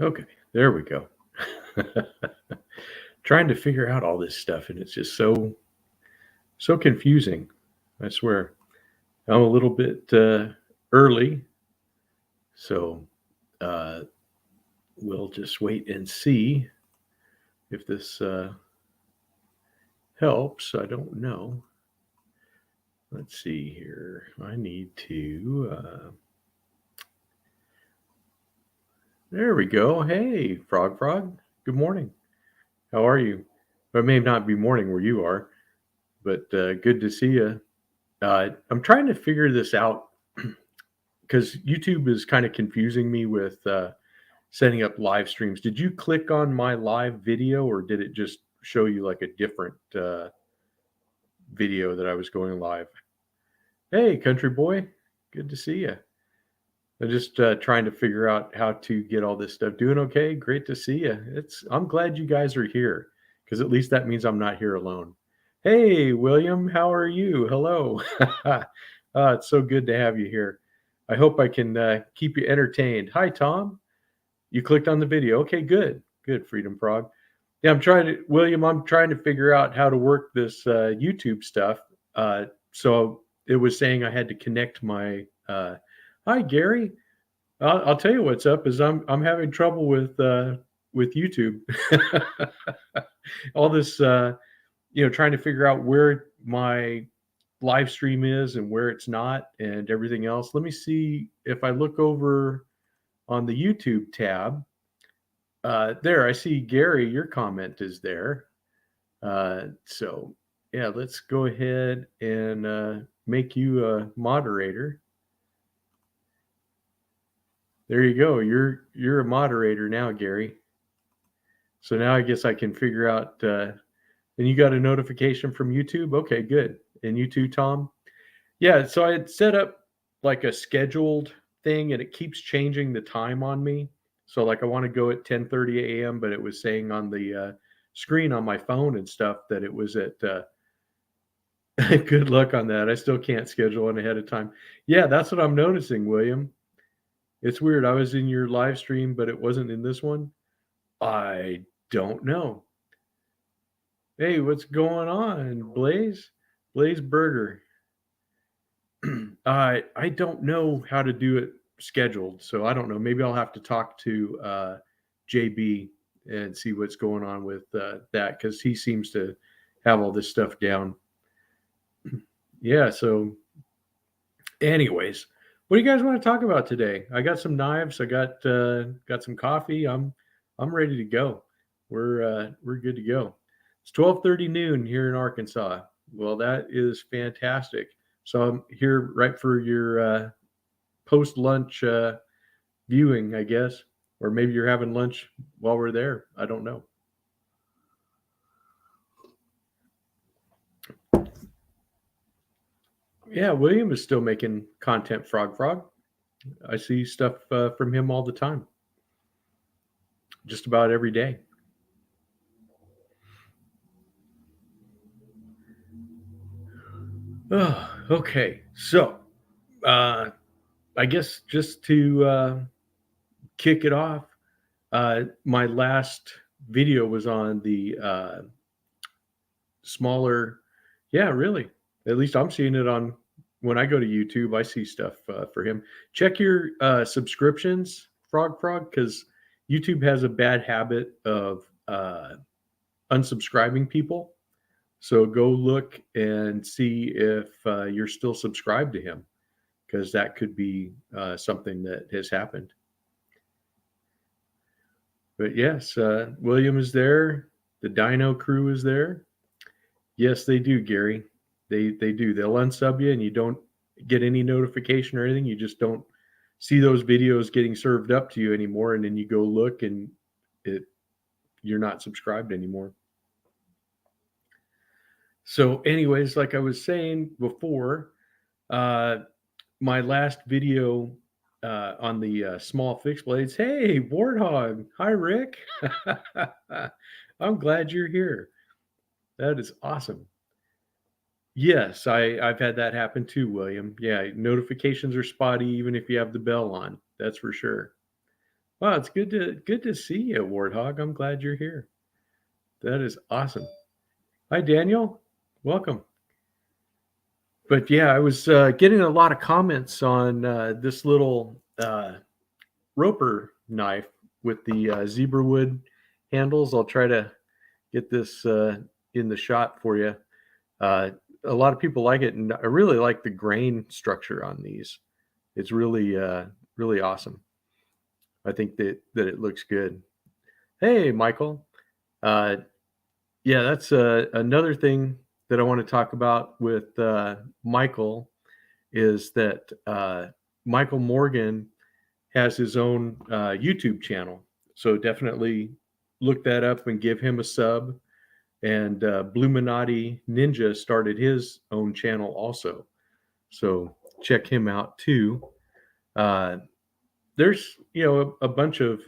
Okay, there we go. Trying to figure out all this stuff, and it's just so confusing. I swear. I'm a little bit early, so uh, we'll just wait and see if this helps. I don't know. Let's see here. I need to. There we go. Hey, Frog Frog. Good morning. How are you? Well, it may not be morning where you are, but good to see you. I'm trying to figure this out because YouTube is kind of confusing me with setting up live streams. Did you click on my live video or did it just show you like a different video that I was going live? Hey, country boy. Good to see you. I'm just trying to figure out how to get all this stuff. Doing okay? Great to see you. I'm glad you guys are here because at least that means I'm not here alone. Hey, William, how are you? Hello. It's so good to have you here. I hope I can keep you entertained. Hi, Tom. You clicked on the video. Okay, good. Good, Freedom Frog. Yeah, William, I'm trying to figure out how to work this YouTube stuff. So it was saying I had to connect my hi, Gary. I'll tell you what's up. Is I'm having trouble with YouTube. All this, trying to figure out where my live stream is and where it's not, and everything else. Let me see if I look over on the YouTube tab. There, I see Gary. Your comment is there. So yeah, let's go ahead and make you a moderator. There you go. You're a moderator now, Gary. So now I guess I can figure out. And you got a notification from YouTube. Okay, good. And you too, Tom. Yeah. So I had set up like a scheduled thing, and it keeps changing the time on me. So like I want to go at 10:30 a.m., but it was saying on the screen on my phone and stuff that it was at. Good luck on that. I still can't schedule it ahead of time. Yeah, that's what I'm noticing, William. It's weird. I was in your live stream, but it wasn't in this one. I don't know. Hey, what's going on, Blaze? Blaze Burger. I don't know how to do it scheduled, so I don't know. Maybe I'll have to talk to JB and see what's going on with that because he seems to have all this stuff down. Yeah. So, anyways, what do you guys want to talk about today? I got some knives. I got some coffee. I'm ready to go. We're good to go. It's 12:30 noon here in Arkansas. Well, that is fantastic. So I'm here right for your post lunch viewing, I guess, or maybe you're having lunch while we're there. I don't know. Yeah, William is still making content. Frog Frog. I see stuff from him all the time, just about every day. Oh, okay. So, I guess just to kick it off, my last video was on the smaller. Yeah, really. At least I'm seeing it on when I go to YouTube. I see stuff for him. Check your subscriptions, Frog Frog, because YouTube has a bad habit of unsubscribing people. So go look and see if you're still subscribed to him, because that could be something that has happened. But yes, William is there. The Dino crew is there. Yes, they do, Gary. They do. They'll unsub you, and you don't get any notification or anything. You just don't see those videos getting served up to you anymore, and then you go look, and you're not subscribed anymore. So, anyways, like I was saying before, my last video on the small fixed blades. Hey, Warthog. Hi, Rick. I'm glad you're here. That is awesome. Yes, I've had that happen too, William. Yeah, notifications are spotty even if you have the bell on. That's for sure. Wow, it's good to see you, Warthog. I'm glad you're here. That is awesome. Hi, Daniel. Welcome. But yeah, I was getting a lot of comments on this little roper knife with the zebra wood handles. I'll try to get this in the shot for you. Uh, a lot of people like it, and I really like the grain structure on these. It's really awesome. I think that it looks good. Hey, Michael. Uh, yeah, that's another thing that I want to talk about with Michael is that Michael Morgan has his own YouTube channel. So definitely look that up and give him a sub. And Bluminati Ninja started his own channel also. So check him out too. Uh, there's a bunch of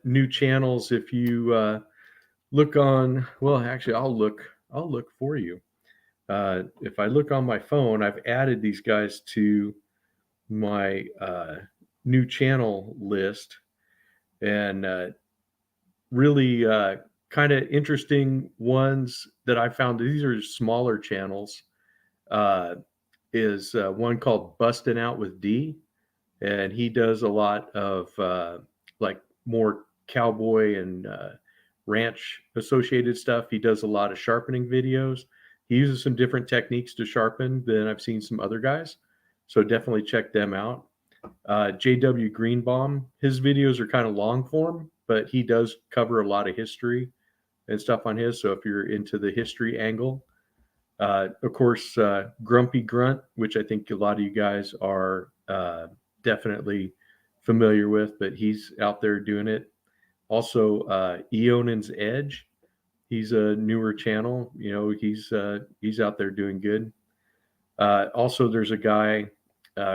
new channels if you look on. Well, actually, I'll look for you. If I look on my phone, I've added these guys to my new channel list, and really kind of interesting ones that I found. These are smaller channels. Uh, is one called Bustin' Out with D, and he does a lot of like more cowboy and ranch associated stuff. He does a lot of sharpening videos. He uses some different techniques to sharpen than I've seen some other guys. So definitely check them out. JW Greenbaum, his videos are kind of long form, but he does cover a lot of history and stuff on his. So if you're into the history angle, of course, Grumpy Grunt, which I think a lot of you guys are definitely familiar with, but he's out there doing it. Also, Eonan's Edge, he's a newer channel. He's out there doing good. Also, there's a guy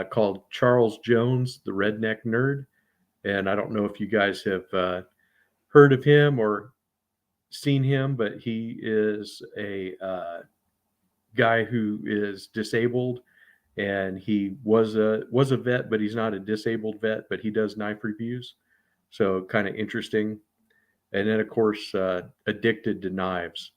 called Charles Jones, the Redneck Nerd, and I don't know if you guys have heard of him or seen him, but he is a guy who is disabled, and he was a vet, but he's not a disabled vet, but he does knife reviews, so kind of interesting. And then of course, Addicted to Knives.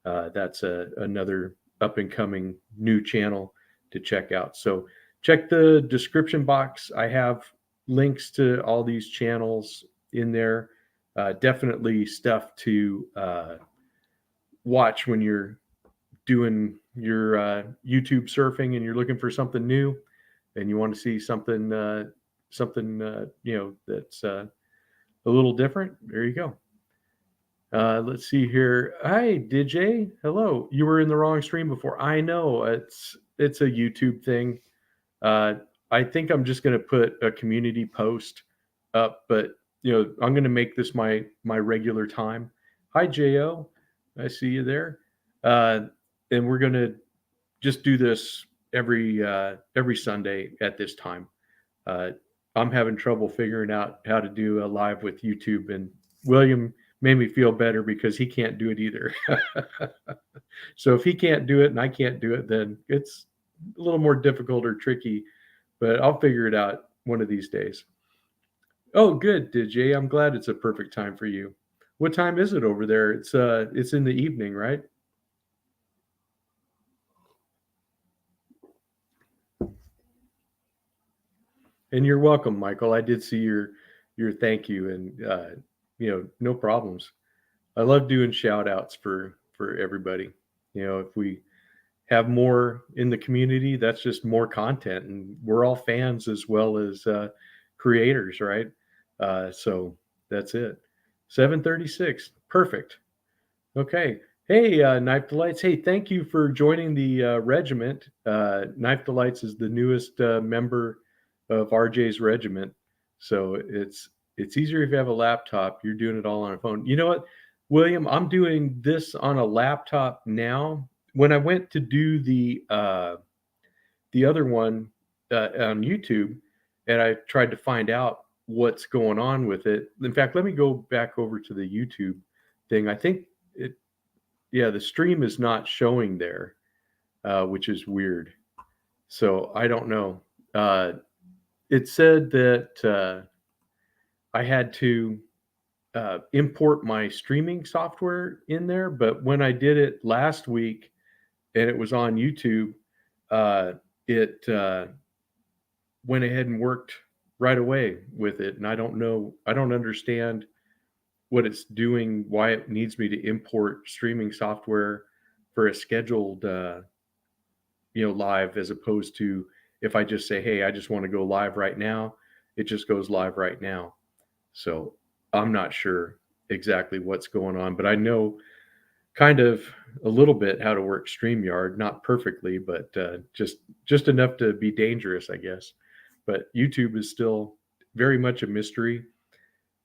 That's another up and coming new channel to check out. So check the description box. I have links to all these channels in there. Definitely stuff to watch when you're doing your YouTube surfing and you're looking for something new and you want to see something that's a little different. There you go. Let's see here. Hi, DJ. Hello. You were in the wrong stream before. I know it's a YouTube thing. Uh, I think I'm just going to put a community post up, but I'm going to make this my regular time. Hi, Jo. I see you there. Uh, and we're going to just do this every Sunday at this time. Uh, I'm having trouble figuring out how to do a live with YouTube, and William made me feel better because he can't do it either. So if he can't do it and I can't do it, then it's a little more difficult or tricky, but I'll figure it out one of these days. Oh, good, DJ. I'm glad it's a perfect time for you. What time is it over there? It's in the evening, right? And you're welcome, Michael. I did see your thank you, and no problems. I love doing shout outs for everybody. If we have more in the community, that's just more content, and we're all fans as well as creators, right? So that's it. 7:36, perfect. Okay. Hey, Knife Delights. Hey, thank you for joining the regiment. Knife Delights is the newest member of RJ's regiment, so it's easier if you have a laptop. You're doing it all on a phone. You know what, William? I'm doing this on a laptop now. When I went to do the other one on YouTube, and I tried to find out what's going on with it. In fact, let me go back over to the YouTube thing. I think it yeah, the stream is not showing there, which is weird. So I don't know. It said that I had to import my streaming software in there. But when I did it last week and it was on YouTube, it went ahead and worked right away with it. And I don't know, I don't understand what it's doing, why it needs me to import streaming software for a scheduled, live, as opposed to if I just say, hey, I just want to go live right now, it just goes live right now. So I'm not sure exactly what's going on, but I know kind of a little bit how to work StreamYard, not perfectly, but just enough to be dangerous, I guess. But YouTube is still very much a mystery.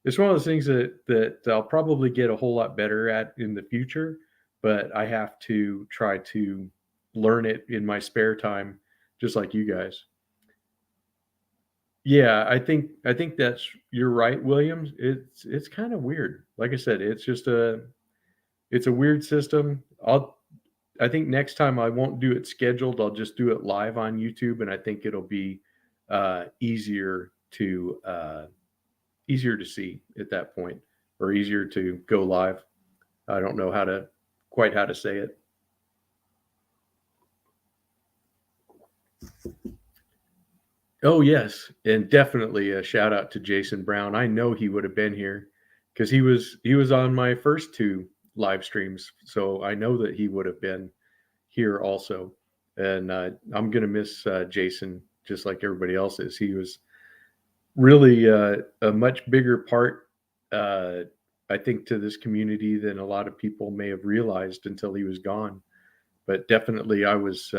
It's one of those things that I'll probably get a whole lot better at in the future, but I have to try to learn it in my spare time, just like you guys. Yeah, I think that's you're right, Williams. It's kind of weird. Like I said, it's a weird system. I think next time I won't do it scheduled. I'll just do it live on YouTube, and I think it'll be easier to see at that point, or easier to go live. I don't know how to say it. Oh yes, and definitely a shout out to Jason Brown. I know he would have been here because he was on my first two live streams, so I know that he would have been here also. And I'm gonna miss Jason just like everybody else is. He was really a much bigger part, uh, I think, to this community than a lot of people may have realized until he was gone. But definitely, I was.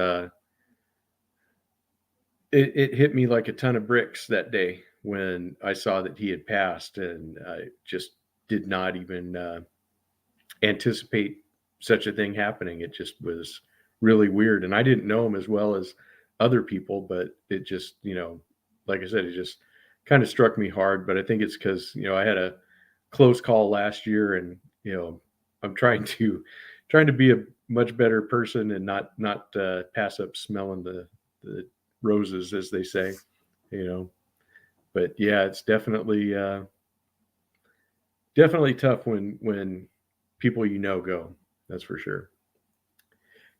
It hit me like a ton of bricks that day when I saw that he had passed, and I just did not even anticipate such a thing happening. It just was really weird, and I didn't know him as well as other people, but it just, like I said, it just kind of struck me hard. But I think it's because I had a close call last year, and I'm trying to be a much better person and not pass up smelling the roses, as they say, you know. But yeah, it's definitely tough when people go. That's for sure.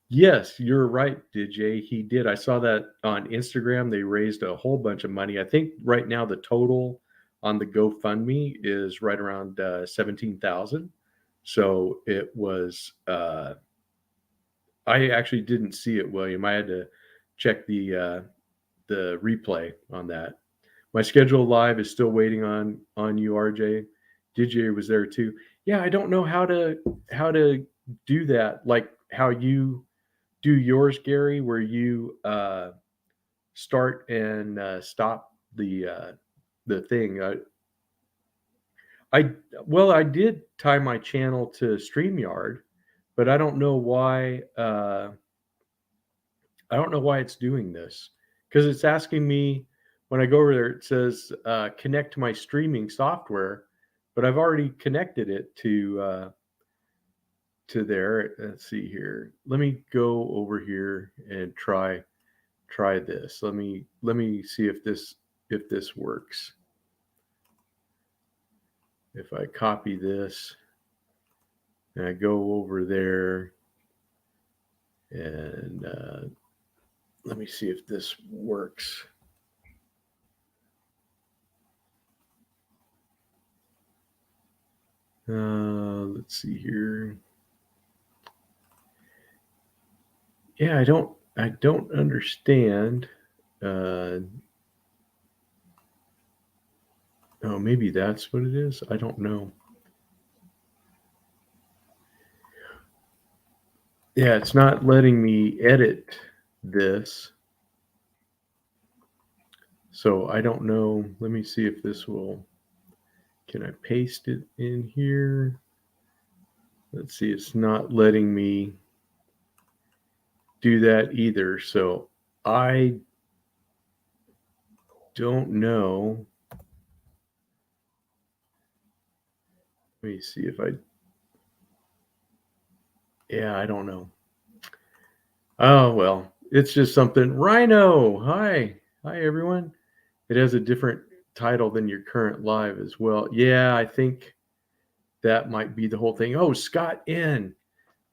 Yes, you're right, DJ. He did. I saw that on Instagram. They raised a whole bunch of money. I think right now the total on the GoFundMe is right around 17,000. So it was. I actually didn't see it, William. I had to check the replay on that. My schedule live is still waiting on you, RJ. DJ was there too. Yeah, I don't know how to do that. Like how you do yours, Gary, where you start and stop the thing. I well, I did tie my channel to StreamYard, but I don't know why it's doing this, because it's asking me when I go over there. It says connect to my streaming software, but I've already connected it to there. Let's see here. Let me go over here and try this. Let me see if this works. If I copy this and I go over there and let me see if this works. Let's see here. Yeah, I don't understand. Uh, oh, maybe that's what it is. I don't know. Yeah, it's not letting me edit this. So I don't know. Let me see if this will. Can I paste it in here? Let's see. It's not letting me do that either. So I don't know. Let me see if I. Yeah, I don't know. Oh, well, it's just something. Rhino. Hi. Hi, everyone. It has a different title than your current live as well. Yeah, I think that might be the whole thing. Oh, Scott N.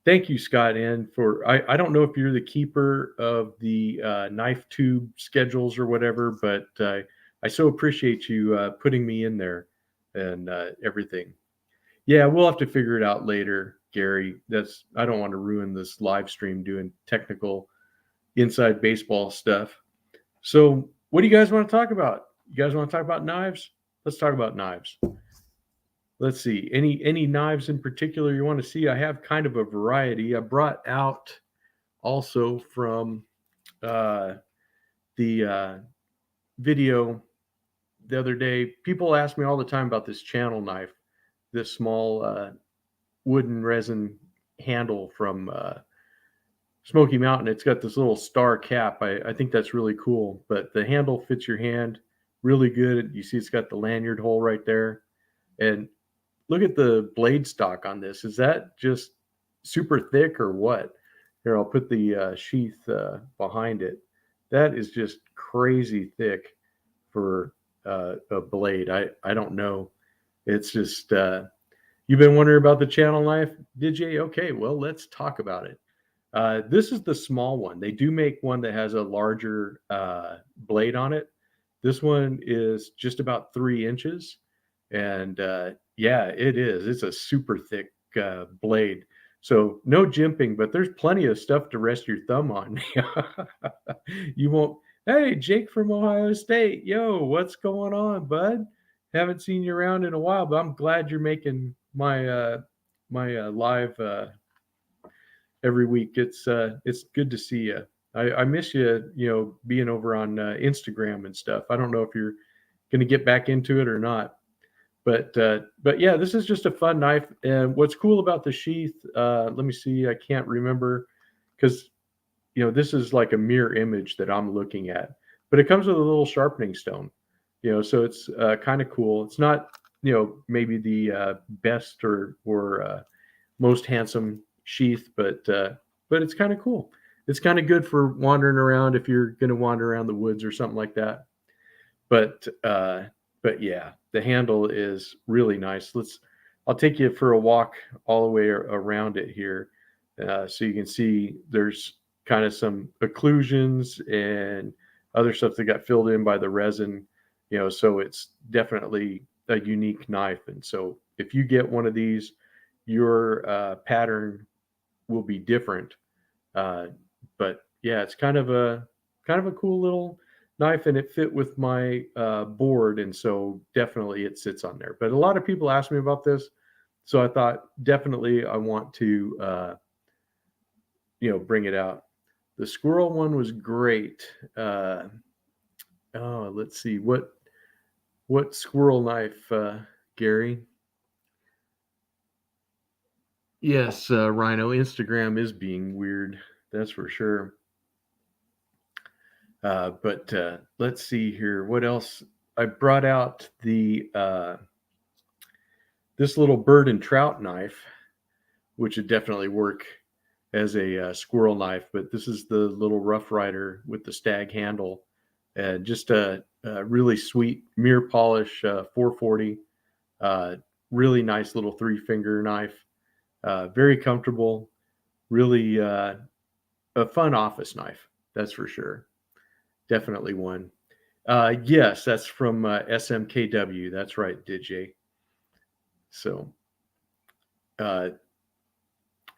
Thank you, Scott N. For I don't know if you're the keeper of the knife tube schedules or whatever, but I so appreciate you putting me in there and everything. Yeah, we'll have to figure it out later, Gary. That's I don't want to ruin this live stream doing technical inside baseball stuff. So, what do you guys want to talk about? You guys want to talk about knives? Let's talk about knives. Let's see. Any knives in particular you want to see? I have kind of a variety. I brought out also from uh, the video the other day. People ask me all the time about this channel knife, this small wooden resin handle from Smoky Mountain. It's got this little star cap. I think that's really cool. But the handle fits your hand really good. You see, it's got the lanyard hole right there. And look at the blade stock on this. Is that just super thick or what? Here, I'll put the sheath behind it. That is just crazy thick for a blade. I don't know. It's just, you've been wondering about the channel knife, did you? Okay, well, let's talk about it. This is the small one. They do make one that has a larger blade on it. This one is just about 3 inches. And yeah, it is. It's a super thick blade. So no jimping, but there's plenty of stuff to rest your thumb on. You won't. Hey, Jake from Ohio State. Yo, what's going on, bud? Haven't seen you around in a while, but I'm glad you're making my live every week. It's good to see you. I miss you, being over on Instagram and stuff. I don't know if you're going to get back into it or not, but yeah, this is just a fun knife. And what's cool about the sheath? Let me see. I can't remember because this is like a mirror image that I'm looking at, but it comes with a little sharpening stone. So it's kind of cool. It's not maybe the best or most handsome sheath, but it's kind of cool. It's kind of good for wandering around if you're going to wander around the woods or something like that. But yeah, the handle is really nice. I'll take you for a walk all the way around it here, so you can see there's kind of some occlusions and other stuff that got filled in by the resin. So it's definitely a unique knife. And so if you get one of these, your pattern will be different. But yeah, it's kind of a cool little knife, and it fit with my board, and so definitely it sits on there. But a lot of people ask me about this, so I thought definitely I want to bring it out. The squirrel one was great. Let's see what squirrel knife, Gary. Yes, Rhino, Instagram is being weird. That's for sure. But let's see here. What else? I brought out the this little bird and trout knife, which would definitely work as a squirrel knife. But this is the little Rough Rider with the stag handle, and just a really sweet mirror polish 440. Really nice little 3-finger knife. Very comfortable. Really a fun office knife. That's for sure. Definitely one. Yes, that's from SMKW. That's right, DJ. So,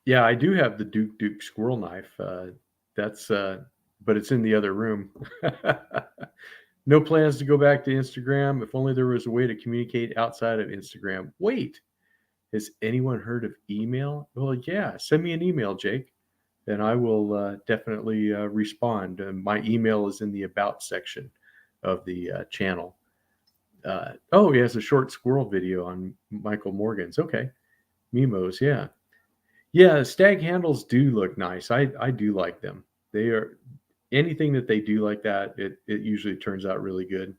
yeah, I do have the Duke squirrel knife. But it's in the other room. No plans to go back to Instagram. If only there was a way to communicate outside of Instagram. Wait, has anyone heard of email? Well, yeah, send me an email, Jake, and I will definitely respond. My email is in the About section of the channel. He has a short squirrel video on Michael Morgan's. Okay. Mimos, yeah. Yeah, stag handles do look nice. I do like them. They are anything that they do like that, it usually turns out really good.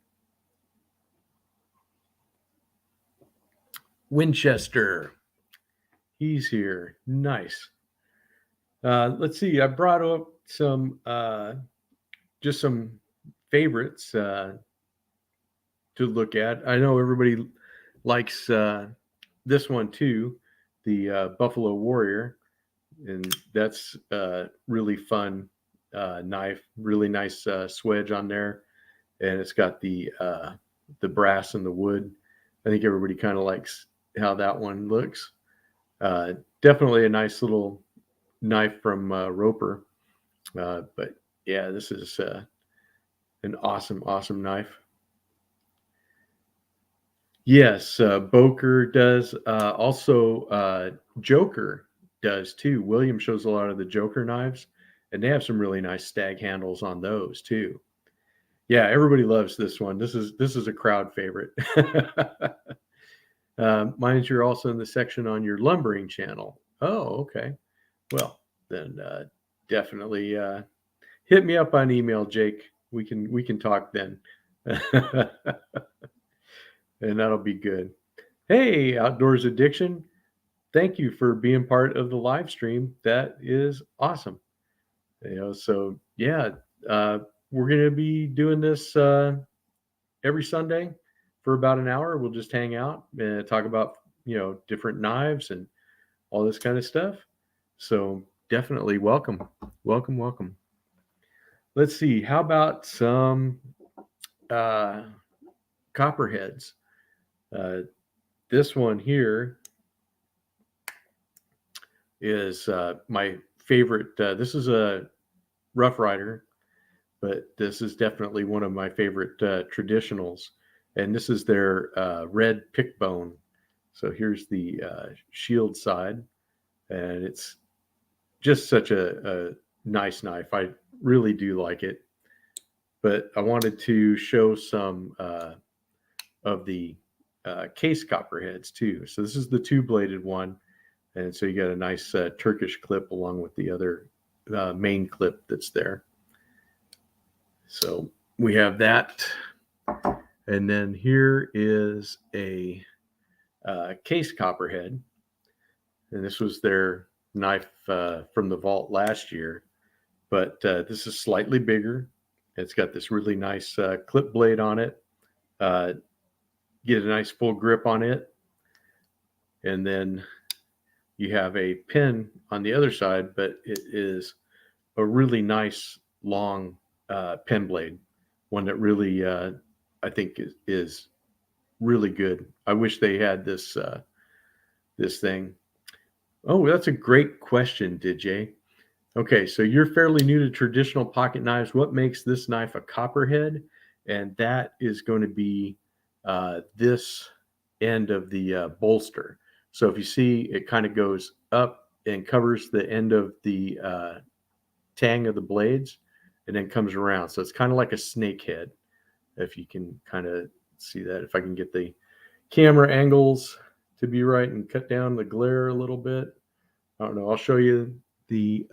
Winchester. He's here. Nice. Let's see. I brought up some just some favorites. to look at. I know everybody likes this one too, the Buffalo Warrior, and that's really fun knife. Really nice swedge on there, and it's got the brass and the wood. I think everybody kind of likes how that one looks. Definitely a nice little knife from Roper. But yeah, this is an awesome knife. Yes, Boker does. Also, Joker does too. William shows a lot of the Joker knives, and they have some really nice stag handles on those too. Yeah, everybody loves this one. This is a crowd favorite. Mind you're also in the section on your lumbering channel. Oh, okay. Well, then definitely hit me up on email, Jake. We can talk then, and that'll be good. Hey, Outdoors Addiction. Thank you for being part of the live stream. That is awesome. So yeah, uh, we're going to be doing this every Sunday for about an hour. We'll just hang out and talk about different knives and all this kind of stuff. So definitely welcome. Let's see. How about some uh, copperheads? Uh, this one here is my favorite. This is a Rough Rider, but this is definitely one of my favorite traditionals. And this is their red pick bone. So here's the shield side, and it's just such a nice knife. I really do like it. But I wanted to show some of the case copperheads too. So this is the two-bladed one, and so you got a nice Turkish clip along with the other main clip that's there. So we have that, and then here is a case copperhead, and this was their knife from the vault last year, but this is slightly bigger. It's got this really nice clip blade on it. Get a nice full grip on it, and then you have a pin on the other side, but it is a really nice long pen blade, one that really I think is really good. I wish they had this thing. Oh, that's a great question, DJ. Okay, so you're fairly new to traditional pocket knives. What makes this knife a copperhead? And that is going to be this end of the bolster. So if you see, it kind of goes up and covers the end of the tang of the blades and then comes around. So it's kind of like a snake head, if you can kind of see that. If I can get the camera angles to be right and cut down the glare a little bit. I don't know. I'll show you the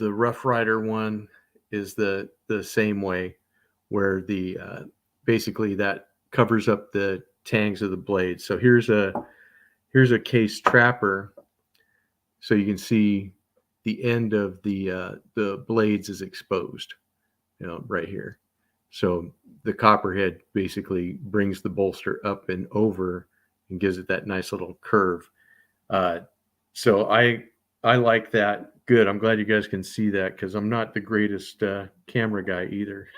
Rough Rider one is the same way, where the basically that covers up the tangs of the blade. So here's a case trapper, so you can see the end of the blades is exposed, right here. So the copperhead basically brings the bolster up and over and gives it that nice little curve. So I like that. Good. I'm glad you guys can see that, because I'm not the greatest camera guy either.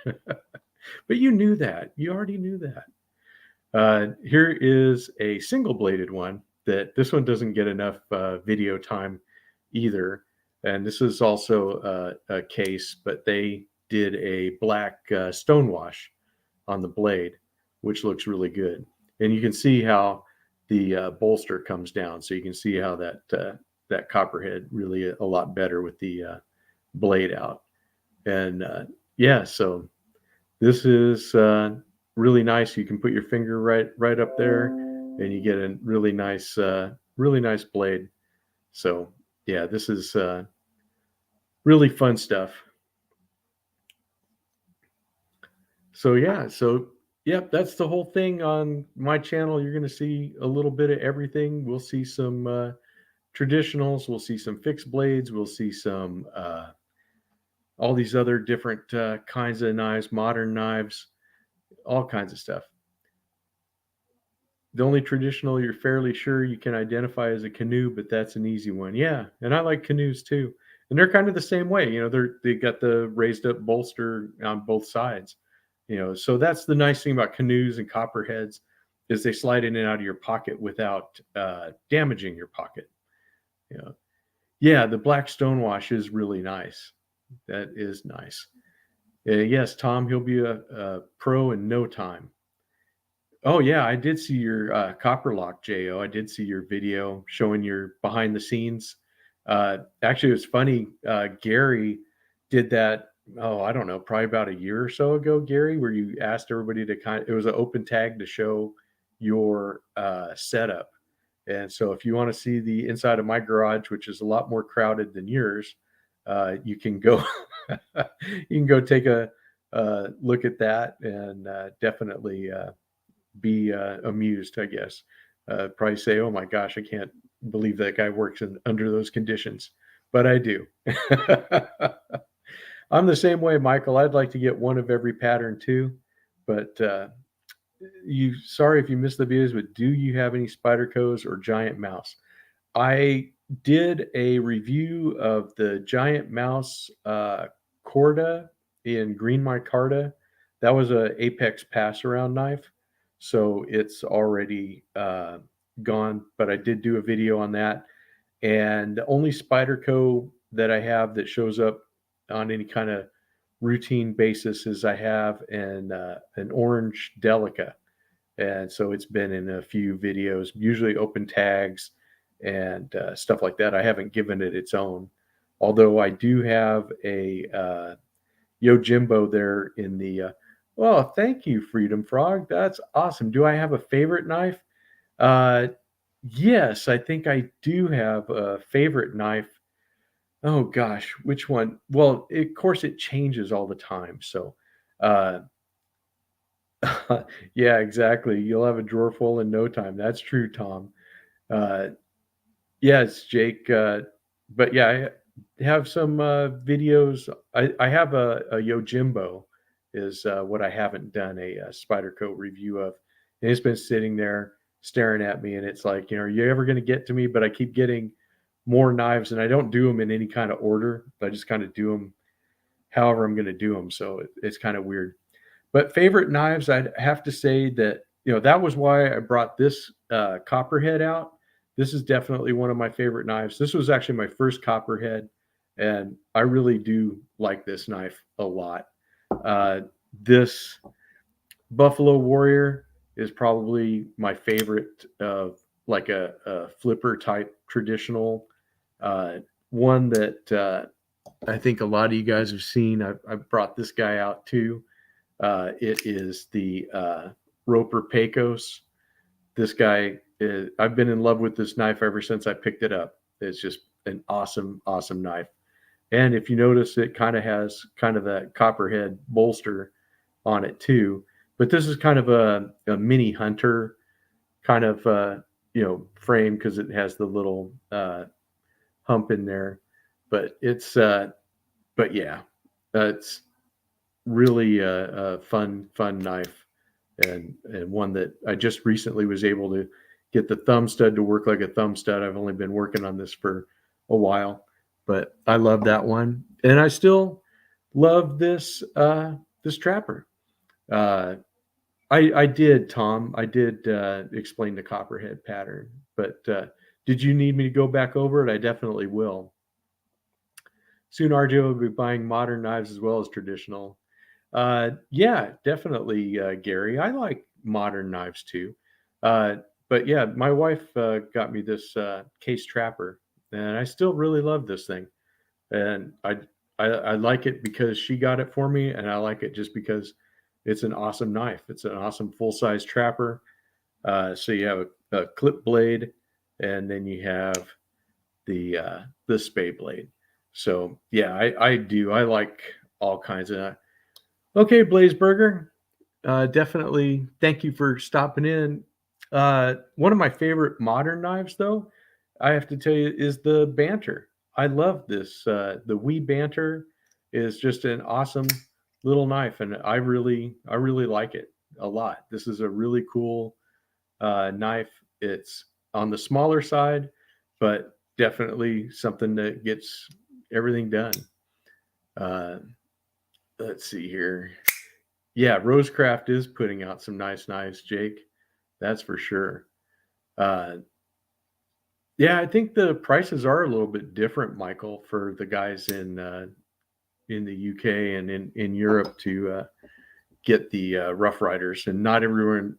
But you knew that. You already knew that. Here is a single bladed one. That this one doesn't get enough video time either. And this is also a case, but they did a black stonewash on the blade, which looks really good. And you can see how the bolster comes down. So you can see how that copperhead really a lot better with the blade out. And yeah, so this is really nice. You can put your finger right up there, and you get a really nice blade. So yeah, this is really fun stuff. So yeah, yep, that's the whole thing on my channel. You're going to see a little bit of everything. We'll see some traditionals. We'll see some fixed blades. We'll see some all these other different kinds of knives, modern knives. all kinds of stuff. The only traditional you're fairly sure you can identify as a canoe, but that's an easy one. Yeah, and I like canoes too. And they're kind of the same way. They got the raised up bolster on both sides. So that's the nice thing about canoes and copperheads is they slide in and out of your pocket without damaging your pocket. You know, yeah, the black stonewash is really nice. That is nice. Yes, Tom, he'll be a pro in no time. Oh yeah, I did see your Copperlock, Jo. I did see your video showing your behind the scenes. Actually, it was funny. Gary did that. Oh, I don't know, probably about a year or so ago, Gary, where you asked everybody to it was an open tag to show your setup. And so, if you want to see the inside of my garage, which is a lot more crowded than yours, you can go. You can go take a look at that, and definitely. Be amused, I guess. Probably say, "Oh my gosh, I can't believe that guy works under those conditions," but I do. I'm the same way, Michael. I'd like to get one of every pattern too, but sorry if you missed the videos, but do you have any Spydercos or Giant Mouse? I did a review of the Giant Mouse Corda in green micarta. That was a Apex pass around knife, so it's already gone. But I did do a video on that, and the only Spyderco that I have that shows up on any kind of routine basis is I have an orange Delica, and so it's been in a few videos, usually open tags and stuff like that. I haven't given it its own, although I do have a Yojimbo there in the. Well, thank you, Freedom Frog. That's awesome. Do I have a favorite knife? Uh, yes, I think I do have a favorite knife. Oh gosh, which one? Well, of course, it changes all the time. So, uh, yeah, exactly. You'll have a drawer full in no time. That's true, Tom. Uh, yes, Jake. But yeah, I have some videos. I have a Yojimbo is what I haven't done a Spyderco review of. And it's been sitting there staring at me, and it's like, are you ever going to get to me? But I keep getting more knives, and I don't do them in any kind of order. I just kind of do them however I'm going to do them. So it's kind of weird. But favorite knives, I'd have to say that that was why I brought this Copperhead out. This is definitely one of my favorite knives. This was actually my first Copperhead, and I really do like this knife a lot. This Buffalo Warrior is probably my favorite of like a flipper type traditional one that I think a lot of you guys have seen. I brought this guy out too. It is the Roper Pecos. This guy I've been in love with this knife ever since I picked it up. It's just an awesome, awesome knife. And if you notice, it kind of has kind of that Copperhead bolster on it too. But this is kind of a mini hunter kind of frame because it has the little hump in there. But but yeah, it's really a fun knife, and one that I just recently was able to get the thumb stud to work like a thumb stud. I've only been working on this for a while, but I love that one, and I still love this trapper. I did, Tom. I did explain the Copperhead pattern, but did you need me to go back over it? I definitely will. Soon, RJ will be buying modern knives as well as traditional. Yeah, definitely, Gary. I like modern knives too. But yeah, my wife got me this case trapper, and I still really love this thing. And I like it because she got it for me, and I like it just because it's an awesome knife. It's an awesome full size trapper. So you have a clip blade, and then you have the spay blade. So yeah, I do. I like all kinds of. Okay, Blazeburger. Definitely thank you for stopping in. One of my favorite modern knives, though, I have to tell you, is the Banter. I love this. The Wee Banter is just an awesome little knife, and I really like it. a lot. This is a really cool knife. It's on the smaller side, but definitely something that gets everything done. Uh, let's see here. Yeah, Rosecraft is putting out some nice knives, Jake. That's for sure. Uh, yeah, I think the prices are a little bit different, Michael, for the guys in the UK and in Europe to get the Rough Riders, and not everyone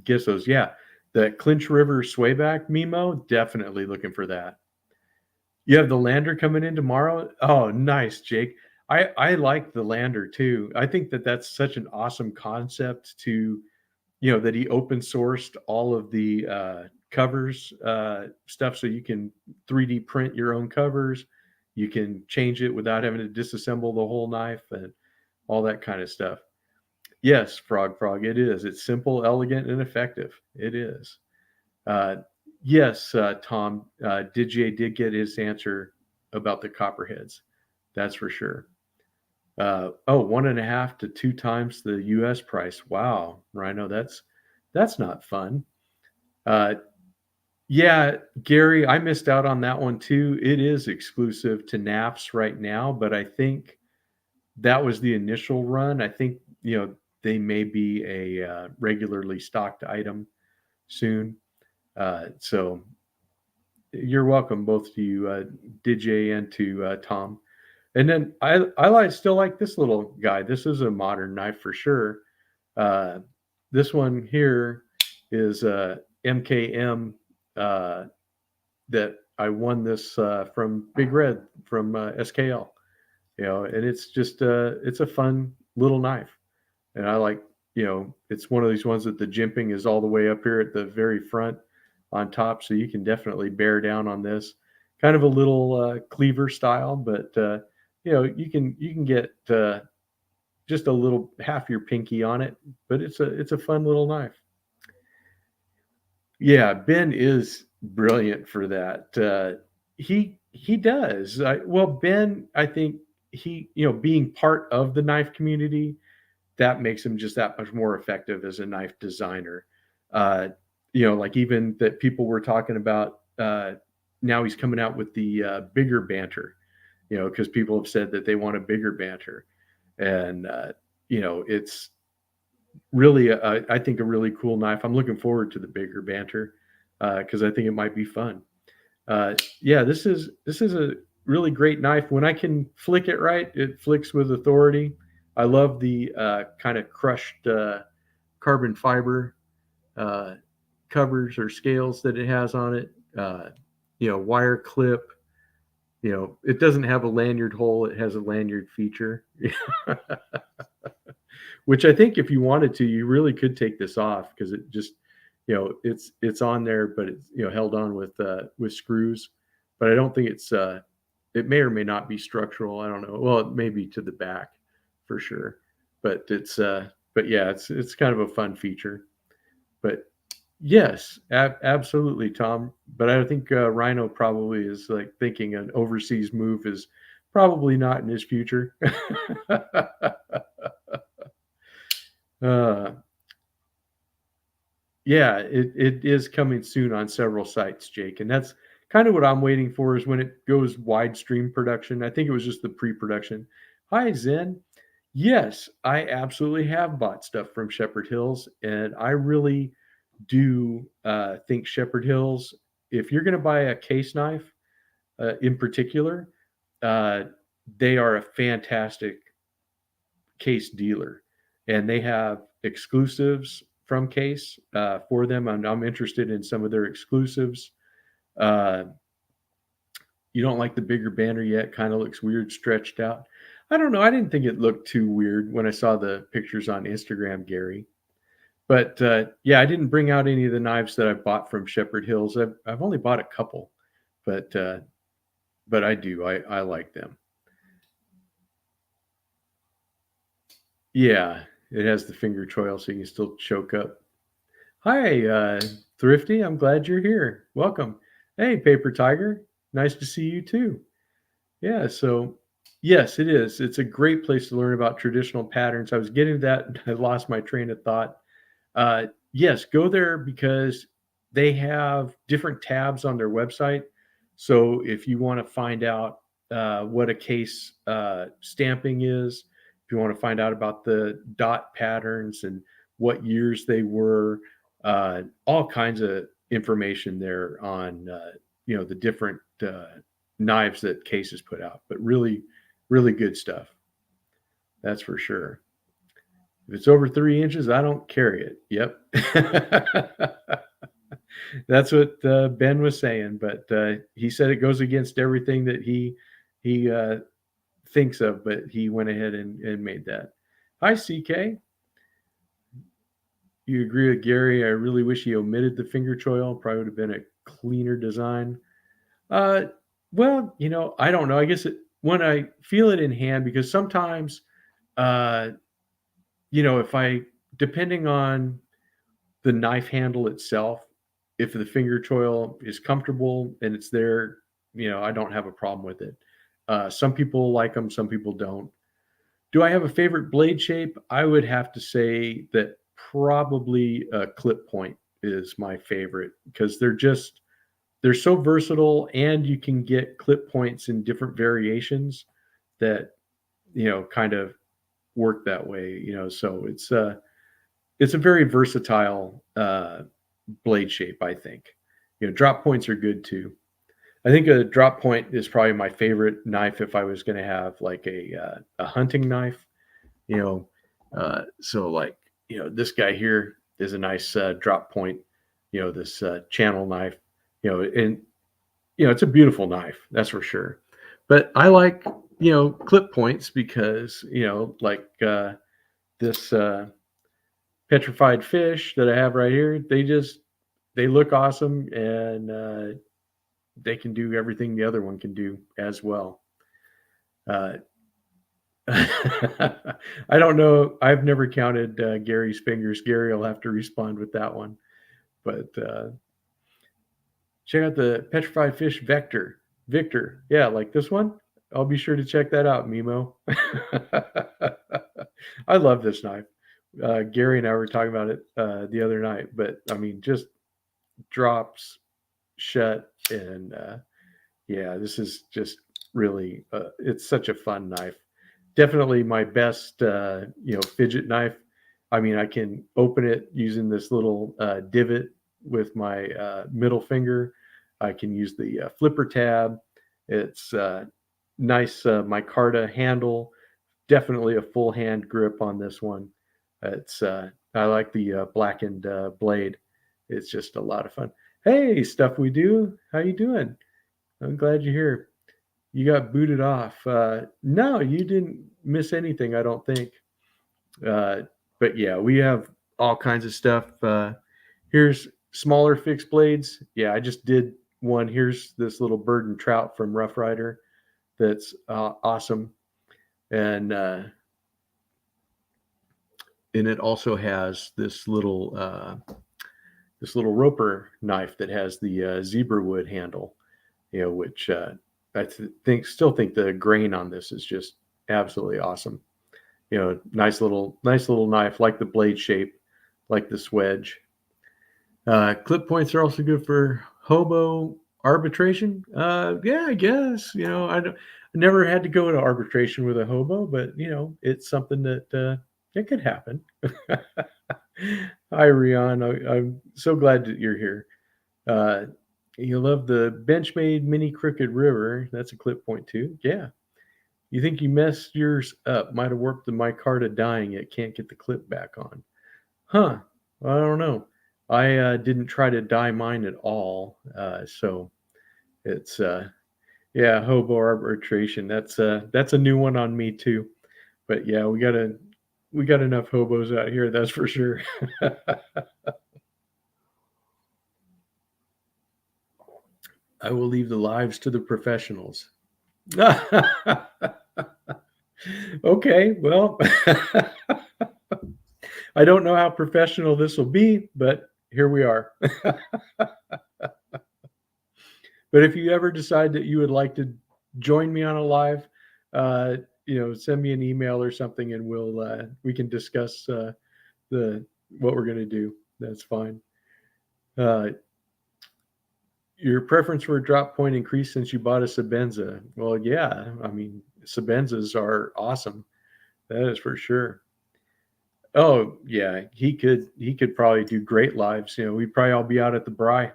gets those. Yeah, the Clinch River Swayback Mimo, definitely looking for that. You have the Lander coming in tomorrow. Oh, nice, Jake. I like the Lander too. I think that that's such an awesome concept to that he open sourced all of the covers stuff, so you can 3D print your own covers. You can change it without having to disassemble the whole knife and all that kind of stuff. Yes, Frog, it is. It's simple, elegant, and effective. It is. Uh, yes, Tom, DJ did get his answer about the Copperheads. That's for sure. Oh, 1.5 to 2 times the U.S. price. Wow, Rhino, that's not fun. Uh, yeah, Gary, I missed out on that one too. It is exclusive to NAPS right now, but I think that was the initial run. I think they may be a regularly stocked item soon. So you're welcome, both to you, DJ, and to Tom. And then still like this little guy. This is a modern knife for sure. Uh, this one here is MKM uh, that I won this from Big Red from SKL. And it's just it's a fun little knife, and I like it's one of these ones that the jimping is all the way up here at the very front on top, so you can definitely bear down on this. Kind of a little cleaver style, but you can get just a little half your pinky on it, but it's a fun little knife. Yeah, Ben is brilliant for that. He does. Well, Ben, I think being part of the knife community, that makes him just that much more effective as a knife designer. Uh, like even that people were talking about. Now he's coming out with the bigger banter. Because people have said that they want a bigger banter, and it's really, I think, a really cool knife. I'm looking forward to the bigger banter because I think it might be fun. Yeah, this is a really great knife. When I can flick it right, it flicks with authority. I love the kind of crushed carbon fiber uh, covers or scales that it has on it. Wire clip. It doesn't have a lanyard hole; it has a lanyard feature. Which I think if you wanted to, you really could take this off because it just, it's on there, but it's held on with screws. But I don't think it may or may not be structural. I don't know. Well, it may be to the back for sure, but but yeah, it's kind of a fun feature. But yes, absolutely, Tom. But I think Rhino probably is like thinking an overseas move is probably not in his future. uh, Yeah, it is coming soon on several sites, Jake, and that's kind of what I'm waiting for is when it goes wide stream production. I think it was just the pre-production. Hi, Zen. Yes, I absolutely have bought stuff from Shepherd Hills, and I really do think Shepherd Hills, if you're going to buy a case knife in particular, uh, they are a fantastic Case dealer, and they have exclusives from Case for them. I'm interested in some of their exclusives. Uh, you don't like the bigger banner yet? Kind of looks weird, stretched out. I don't know. I didn't think it looked too weird when I saw the pictures on Instagram, Gary. But yeah, I didn't bring out any of the knives that I bought from Shepherd Hills. I've only bought a couple, but I do. I like them. Yeah, it has the finger choil, so you can still choke up. Hi, Thrifty. I'm glad you're here. Welcome. Hey, Paper Tiger. Nice to see you too. Yeah. So, Yes, it is. It's a great place to learn about traditional patterns. I was getting to that, and I lost my train of thought. Yes, go there because they have different tabs on their website. So if you want to find out what a case stamping is, if you want to find out about the dot patterns and what years they were, all kinds of information there on the different knives that cases put out. But really, really good stuff. That's for sure. If it's over 3 inches, I don't carry it. Yep. That's what Ben was saying, but he said it goes against everything that he thinks of, but he went ahead and made that. Hi, CK. You agree with Gary? I really wish he omitted the finger choil. Probably would have been a cleaner design. Uh, well, I don't know. I guess when I feel it in hand, because sometimes, uh, if depending on the knife handle itself, if the finger choil is comfortable and it's there, I don't have a problem with it. Some people like them, some people don't. Do I have a favorite blade shape? I would have to say that probably a clip point is my favorite because they're so versatile and you can get clip points in different variations that kind of work that way. So it's a very versatile blade shape, I think. Drop points are good too. I think a drop point is probably my favorite knife if I was going to have like a hunting knife. So like this guy here is a nice drop point. This channel knife. And it's a beautiful knife, that's for sure. But I like clip points because like this petrified fish that I have right here. They look awesome and they can do everything the other one can do as well. Uh, I don't know. I've never counted Gary's fingers. Gary will have to respond with that one. But check out the petrified fish Victor. Yeah, like this one. I'll be sure to check that out, Mimo. I love this knife. Gary and I were talking about it the other night, but I mean, just drops shut and yeah, this is just really it's such a fun knife. Definitely my best fidget knife. I mean, I can open it using this little divot with my middle finger. I can use the flipper tab. It's nice micarta handle. Definitely a full hand grip on this one. It's I like the blackened blade. It's just a lot of fun. Hey, stuff we do. How you doing? I'm glad you're here. You got booted off. No, you didn't miss anything, I don't think. Uh, but yeah, we have all kinds of stuff. Here's smaller fixed blades. Yeah, I just did one. Here's this little bird and trout from Rough Rider. That's awesome, and it also has this little roper knife that has the zebra wood handle. Which still think the grain on this is just absolutely awesome. Nice little knife, like the blade shape, like this wedge. Clip points are also good for hobo arbitration. Yeah, I guess. I never had to go to arbitration with a hobo, but it's something that it could happen. Hi, Rion. I'm so glad that you're here. You love the Benchmade Mini Crooked River. That's a clip point too. Yeah. You think you messed yours up? Might have warped the micarta dying. It can't get the clip back on. Huh. I don't know. I didn't try to dye mine at all. So it's yeah, hobo arbitration. That's a new one on me too. But yeah, we got enough hobos out here. That's for sure. I will leave the lives to the professionals. Okay, well, I don't know how professional this will be, but here we are. But if you ever decide that you would like to join me on a live, send me an email or something, and we can discuss the what we're gonna do. That's fine. Uh, your preference for a drop point increased since you bought a Sabenza. Well, yeah, I mean Sabenzas are awesome. That is for sure. Oh yeah, he could probably do great lives. We'd probably all be out at the Bry.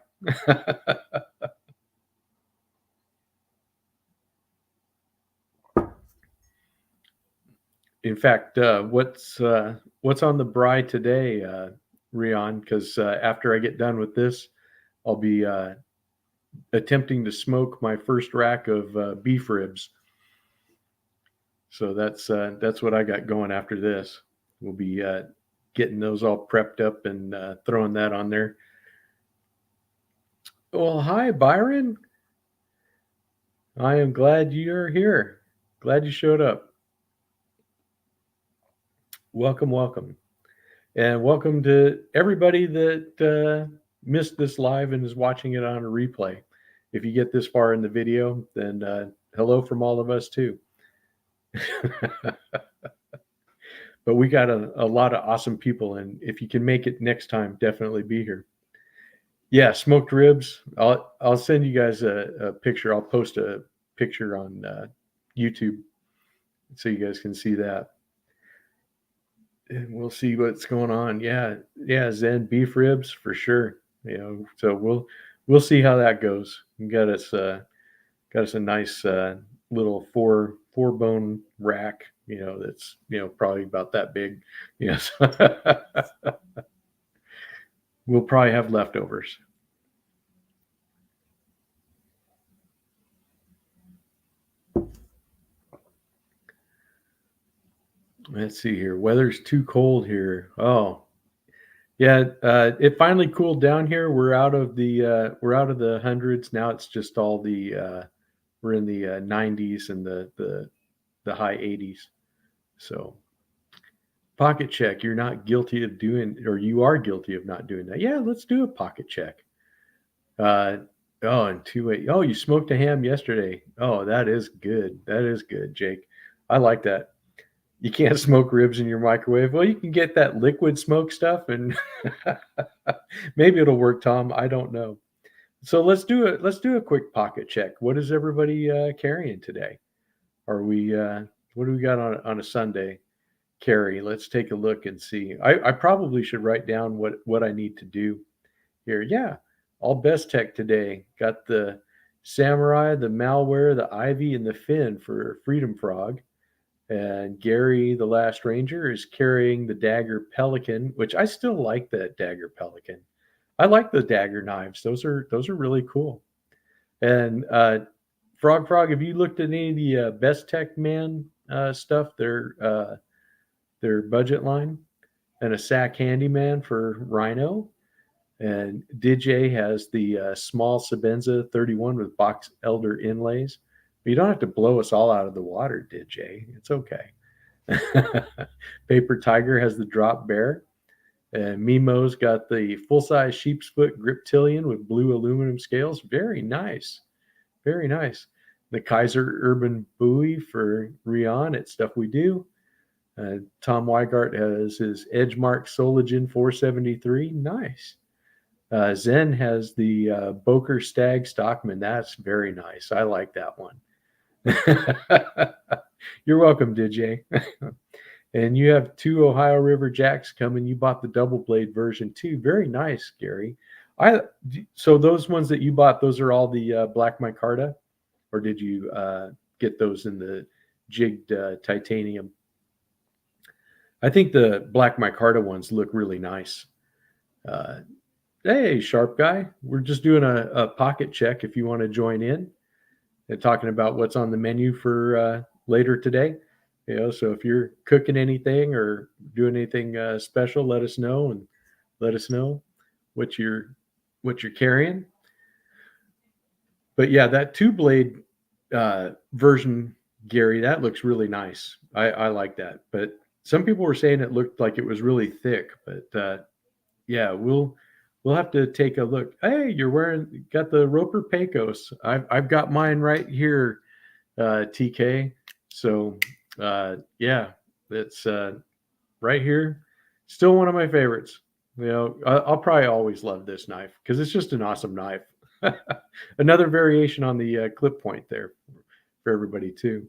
In fact, what's on the Bry today, Rion? Because after I get done with this, I'll be attempting to smoke my first rack of beef ribs. So that's what I got going after this. We'll be getting those all prepped up and throwing that on there. Well, hi, Byron. I am glad you're here. Glad you showed up. Welcome, welcome. And welcome to everybody that missed this live and is watching it on a replay. If you get this far in the video, then hello from all of us too. But we got a lot of awesome people, and if you can make it next time, definitely be here. Yeah, smoked ribs. I'll send you guys a picture. I'll post a picture on YouTube so you guys can see that. And we'll see what's going on. Yeah, Zen beef ribs for sure. So we'll see how that goes. We got us a nice little four bone rack. That's probably about that big. Yes, we'll probably have leftovers. Let's see here. Weather's too cold here. Oh, yeah. It finally cooled down here. We're out of the hundreds now. It's just all the we're in the 90s and the high 80s. So pocket check. You're not guilty of doing, or you are guilty of not doing that. Yeah, let's do a pocket check. And 2-8. Oh, you smoked a ham yesterday. Oh, that is good. That is good, Jake. I like that. You can't smoke ribs in your microwave. Well, you can get that liquid smoke stuff, and maybe it'll work, Tom. I don't know. So let's do it. Let's do a quick pocket check. What is everybody carrying today? Are we? What do we got on a Sunday? Carry. Let's take a look and see. I probably should write down what I need to do here. Yeah, all best tech today. Got the Samurai, the Malware, the Ivy, and the Fin for Freedom Frog. And Gary, the Last Ranger, is carrying the Dagger Pelican, which I still like that Dagger Pelican. I like the dagger knives. Those are really cool. And Frog, have you looked at any of the Best Tech Man stuff? Their budget line, and a Sack Handyman for Rhino. And DJ has the small Sabenza 31 with box elder inlays. But you don't have to blow us all out of the water, DJ. It's okay. Paper Tiger has the drop bear. And Mimo's got the full-size sheep's foot Griptilian with blue aluminum scales. Very nice. Very nice. The Kaiser Urban Buoy for Rion at Stuff We Do. Tom Weigart has his Edgemark Soligen 473. Nice. Zen has the Boker Stag Stockman. That's very nice. I like that one. You're welcome, DJ. And you have 2 Ohio River Jacks coming. You bought the double blade version too. Very nice, Gary. So those ones that you bought, those are all the black micarta, or did you get those in the jigged titanium? I think the black micarta ones look really nice. Hey, sharp guy, we're just doing a pocket check if you want to join in and talking about what's on the menu for later today. So if you're cooking anything or doing anything special, let us know, and let us know what you're carrying. But yeah, that 2-blade version, Gary, that looks really nice. I like that. But some people were saying it looked like it was really thick. But yeah, we'll have to take a look. Hey, got the Roper Pecos. I've got mine right here, TK. So yeah, it's right here. Still one of my favorites. I'll probably always love this knife because it's just an awesome knife. Another variation on the clip point there for everybody too.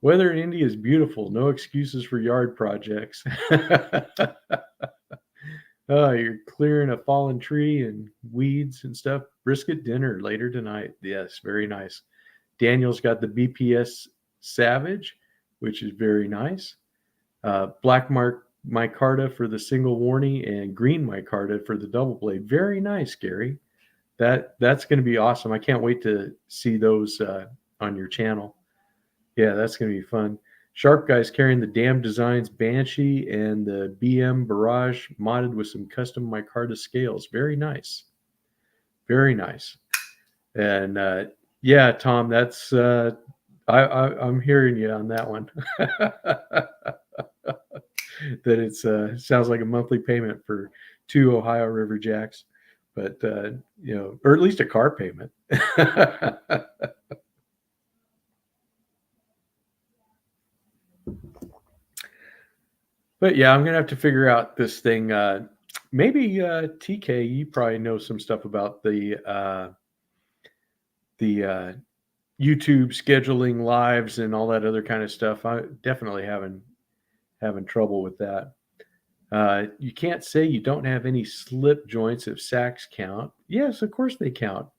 Weather in India is beautiful. No excuses for yard projects. Oh, you're clearing a fallen tree and weeds and stuff. Brisket dinner later tonight. Yes, very nice. Daniel's got the BPS Savage, which is very nice. Black mark micarta for the single warning and green micarta for the double blade. Very nice, Gary. That's going to be awesome. I can't wait to see those on your channel. Yeah, that's going to be fun. Sharp Guy's carrying the Damn Designs Banshee and the BM Barrage modded with some custom micarta scales. Very nice. Very nice. And yeah, Tom, that's I'm hearing you on that one. That it's sounds like a monthly payment for 2 Ohio River Jacks, but or at least a car payment. But yeah, I'm gonna have to figure out this thing. Maybe TK, you probably know some stuff about the YouTube scheduling lives and all that other kind of stuff. I definitely having trouble with that. You can't say you don't have any slip joints if sacks count. Yes, of course they count.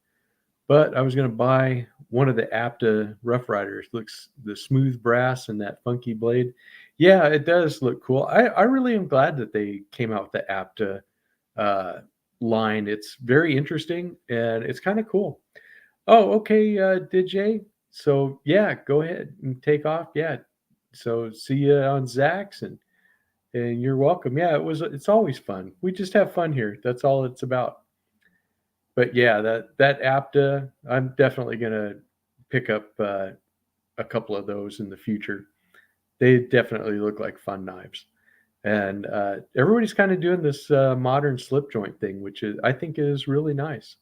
But I was going to buy one of the Apta Rough Riders. Looks the smooth brass and that funky blade. Yeah, it does look cool. I really am glad that they came out with the Apta line. It's very interesting and it's kind of cool. Oh, okay, DJ. So yeah, go ahead and take off. Yeah. So see you on Zach's and you're welcome. Yeah, it's always fun. We just have fun here. That's all it's about. But yeah, that APTA, I'm definitely gonna pick up a couple of those in the future. They definitely look like fun knives, and everybody's kind of doing this modern slip joint thing, which is I think is really nice.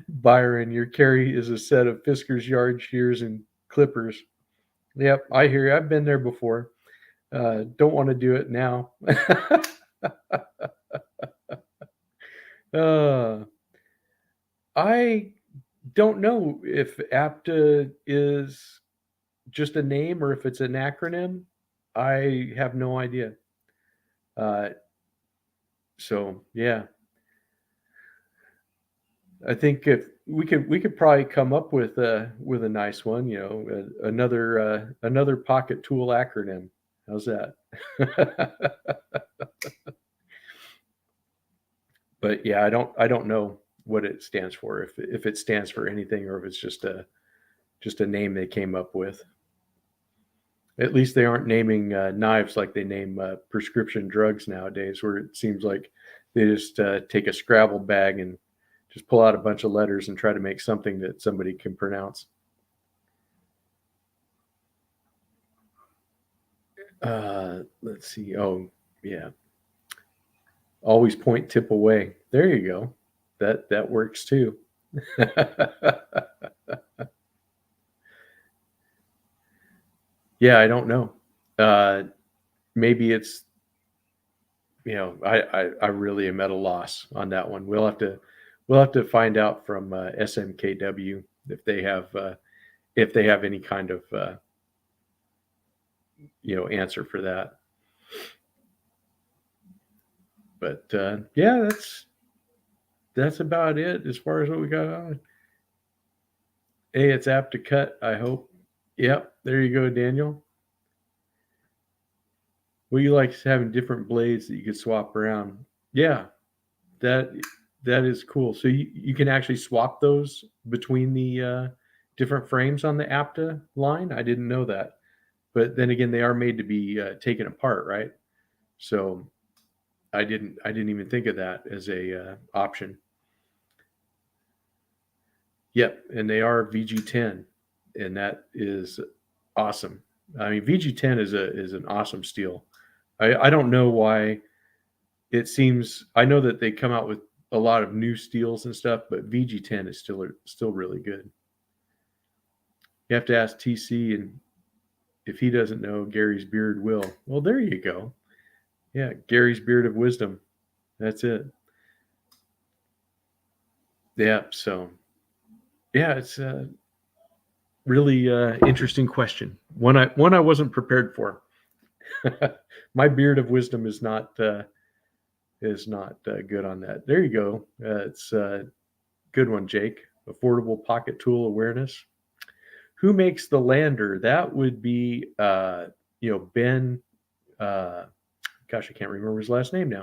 Byron, your carry is a set of Fisker's yard shears and clippers. Yep, I hear you. I've been there before. Don't want to do it now. uh, I don't know if APTA is just a name or if it's an acronym. I have no idea. Uh, so yeah, I think if we could probably come up with a nice one. Another pocket tool acronym. How's that? But yeah, I don't know what it stands for. If it stands for anything or if it's just a name they came up with. At least they aren't naming knives like they name prescription drugs nowadays, where it seems like they just take a Scrabble bag and just pull out a bunch of letters and try to make something that somebody can pronounce. Let's see. Oh, yeah. Always point tip away. There you go. That works too. Yeah, I don't know. Maybe it's I really am at a loss on that one. We'll have to find out from SMKW if they have any kind of answer for that. But yeah, that's about it as far as what we got on. Hey, it's apt to cut. I hope. Yep, there you go, Daniel. Well, you like having different blades that you could swap around. Yeah, that that is cool. So you can actually swap those between the different frames on the APTA line. I didn't know that, but then again, they are made to be taken apart, right? So I didn't even think of that as a option. Yep, and they are VG10, and that is awesome. I mean, VG10 is an awesome steel. I don't know why it seems. I know that they come out with a lot of new steels and stuff, but VG10 is still really good. You have to ask TC, and if he doesn't know, Gary's beard will. Well, there you go. Yeah, Gary's beard of wisdom. That's it. Yeah. So, yeah, it's a really interesting question. One I wasn't prepared for. My beard of wisdom is not good on that. There you go. It's a good one, Jake. Affordable pocket tool awareness. Who makes the lander? That would be Ben. Uh, gosh, I can't remember his last name now.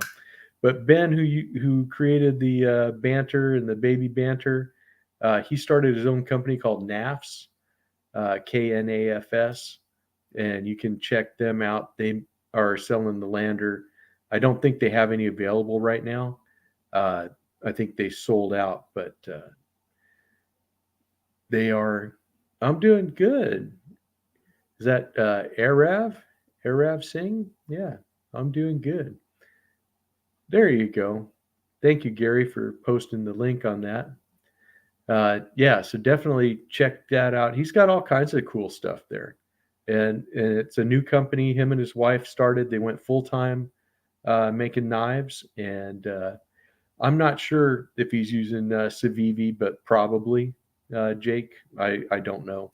But Ben, who created the banter and the baby banter, he started his own company called NAFS, KNAFS, and you can check them out. They are selling the lander. I don't think they have any available right now. I think they sold out, but they are. I'm doing good. Is that Arav? Arav Singh? Yeah, I'm doing good. There you go. Thank you, Gary, for posting the link on that. Yeah, so definitely check that out. He's got all kinds of cool stuff there. And it's a new company him and his wife started. They went full time making knives. And I'm not sure if he's using Civivi, but probably Jake. I don't know.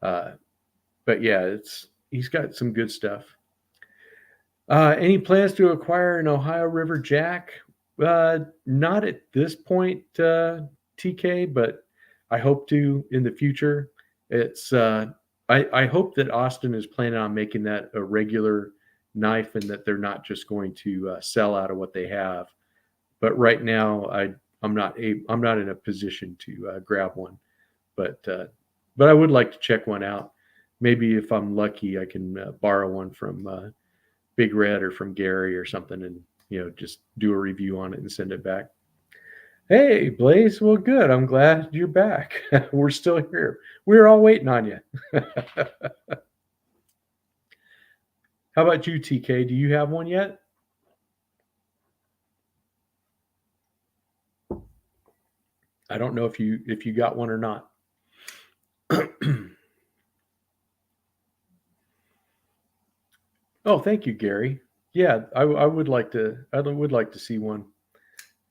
But yeah, he's got some good stuff. Any plans to acquire an Ohio River Jack? Not at this point, TK, but I hope to in the future. It's I hope that Austin is planning on making that a regular knife and that they're not just going to sell out of what they have. But right now, I'm not in a position to grab one, but I would like to check one out. Maybe if I'm lucky, I can borrow one from Big Red or from Gary or something, and just do a review on it and send it back. Hey, Blaze. Well, good. I'm glad you're back. We're still here. We're all waiting on you. How about you, TK? Do you have one yet? I don't know if you got one or not. Oh, thank you, Gary. Yeah, I would like to. I would like to see one,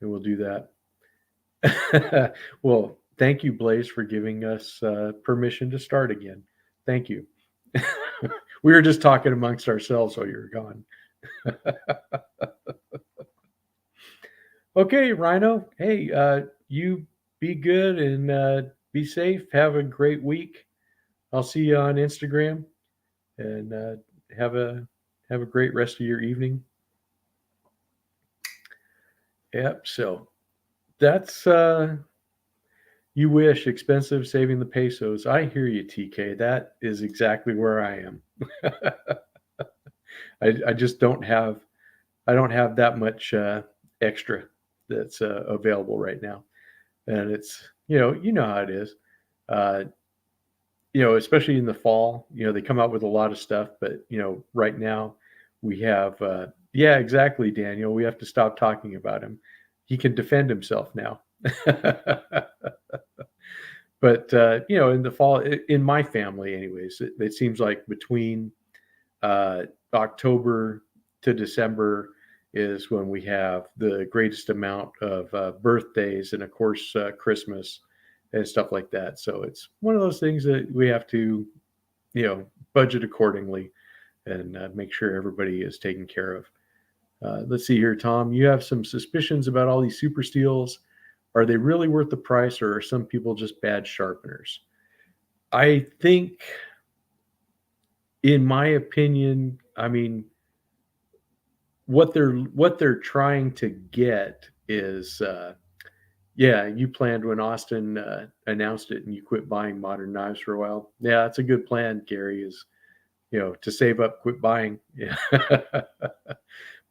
and we'll do that. Well, thank you, Blaze, for giving us permission to start again. Thank you. We were just talking amongst ourselves while you were gone. Okay, Rhino. Hey, you be good and be safe. Have a great week. I'll see you on Instagram, and have a great rest of your evening. Yep. So that's you wish expensive saving the pesos. I hear you, TK. That is exactly where I am. I just don't have that much extra that's available right now, and it's how it is. Uh, especially in the fall, they come out with a lot of stuff, but right now we have yeah, exactly, Daniel. We have to stop talking about him. He can defend himself now. But in the fall, in my family, anyways, it seems like between October to December is when we have the greatest amount of birthdays and, of course, Christmas and stuff like that. So it's one of those things that we have to, budget accordingly and make sure everybody is taken care of. Let's see here, Tom. You have some suspicions about all these super steels. Are they really worth the price, or are some people just bad sharpeners? I think, in my opinion, I mean, what they're trying to get is, yeah, you planned when Austin announced it, and you quit buying modern knives for a while. Yeah, that's a good plan, Gary. Is to save up, quit buying. Yeah.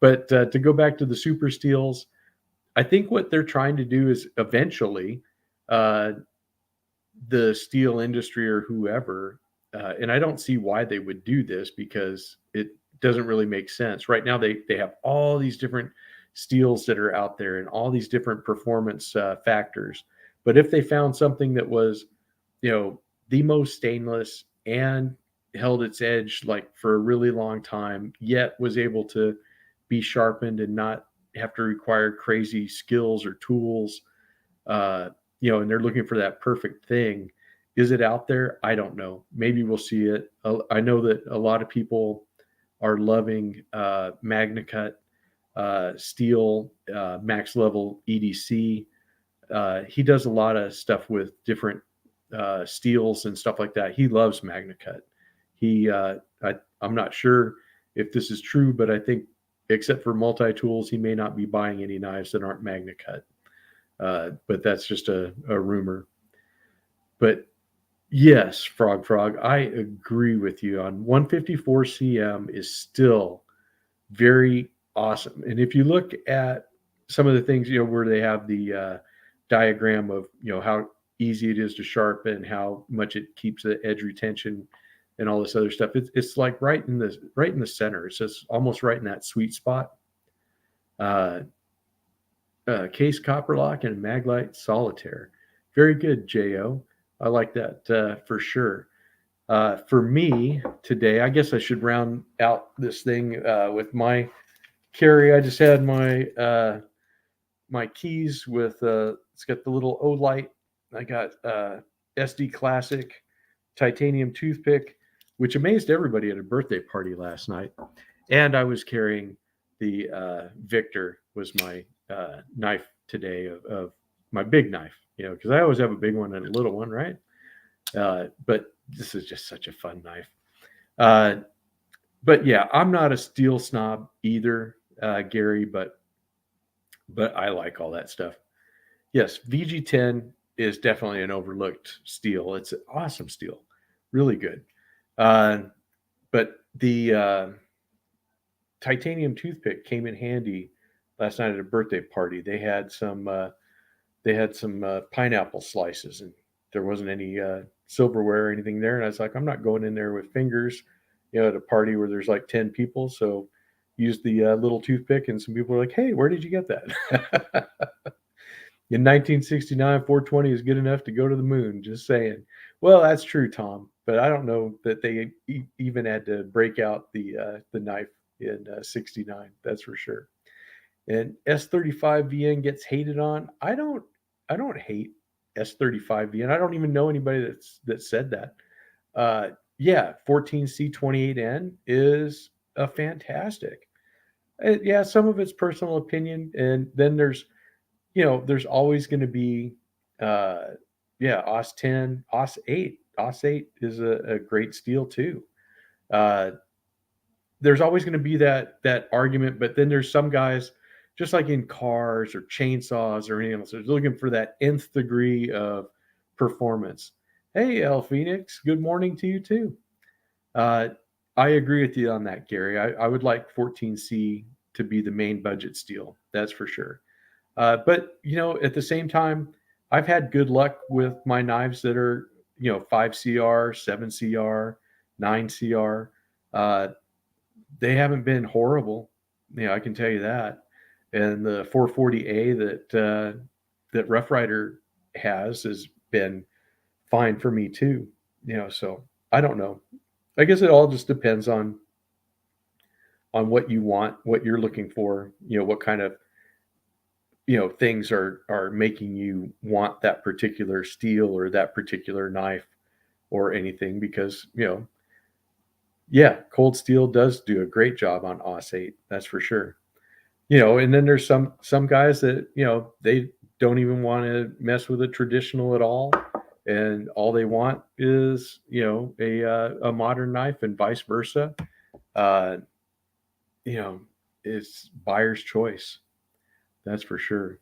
But to go back to the super steels, I think what they're trying to do is eventually uh, the steel industry or whoever, and I don't see why they would do this because it doesn't really make sense. Right now, they have all these different steels that are out there and all these different performance factors. But if they found something that was, the most stainless and held its edge like for a really long time, yet was able to be sharpened and not have to require crazy skills or tools. Uh, and they're looking for that perfect thing. Is it out there? I don't know. Maybe we'll see it. I know that a lot of people are loving MagnaCut steel, max level EDC. He does a lot of stuff with different steels and stuff like that. He loves MagnaCut. I'm not sure if this is true, but I think except for multi tools, he may not be buying any knives that aren't MagnaCut. But that's just a rumor. But yes, Frog, I agree with you on 154 CM is still very awesome. And if you look at some of the things, where they have the diagram of, how easy it is to sharpen, how much it keeps the edge retention and all this other stuff. It's like right in the center. It's just almost right in that sweet spot. Case copper lock and maglite solitaire. Very good, Jo. I like that for sure. For me today, I guess I should round out this thing with my carry. I just had my keys with it's got the little O light. I got SD Classic titanium toothpick, which amazed everybody at a birthday party last night. And I was carrying the Victor was my knife today of my big knife, because I always have a big one and a little one, right? But this is just such a fun knife. But yeah, I'm not a steel snob either, Gary, but I like all that stuff. Yes, VG10 is definitely an overlooked steel. It's an awesome steel, really good. But the titanium toothpick came in handy last night at a birthday party. They had some pineapple slices, and there wasn't any silverware or anything there. And I was like, I'm not going in there with fingers, at a party where there's like 10 people. So used the little toothpick, and some people were like, hey, where did you get that? In 1969, 420 is good enough to go to the moon. Just saying. Well, that's true, Tom, but I don't know that they even had to break out the knife in '69. That's for sure. And S35VN gets hated on. I don't hate S35VN. I don't even know anybody that said that. Yeah, 14C28N is a fantastic. Yeah, some of it's personal opinion, and then there's always going to be, OS 10, OS 8. OS 8 is a great steel too. There's always going to be that argument, but then there's some guys, just like in cars or chainsaws or anything else, they're looking for that nth degree of performance. Hey, El Phoenix, good morning to you too. I agree with you on that, Gary. I would like 14C to be the main budget steel. That's for sure. But at the same time, I've had good luck with my knives that are 5CR, 7CR, 9CR. They haven't been horrible. I can tell you that. And the 440A that Rough Rider has been fine for me too. So I don't know. I guess it all just depends on what you want, what you're looking for. What kind of things are making you want that particular steel or that particular knife or anything, because yeah, cold steel does do a great job on OS 8, that's for sure. And then there's some guys that they don't even want to mess with a traditional at all, and all they want is a modern knife, and vice versa. uh it's buyer's choice, that's for sure.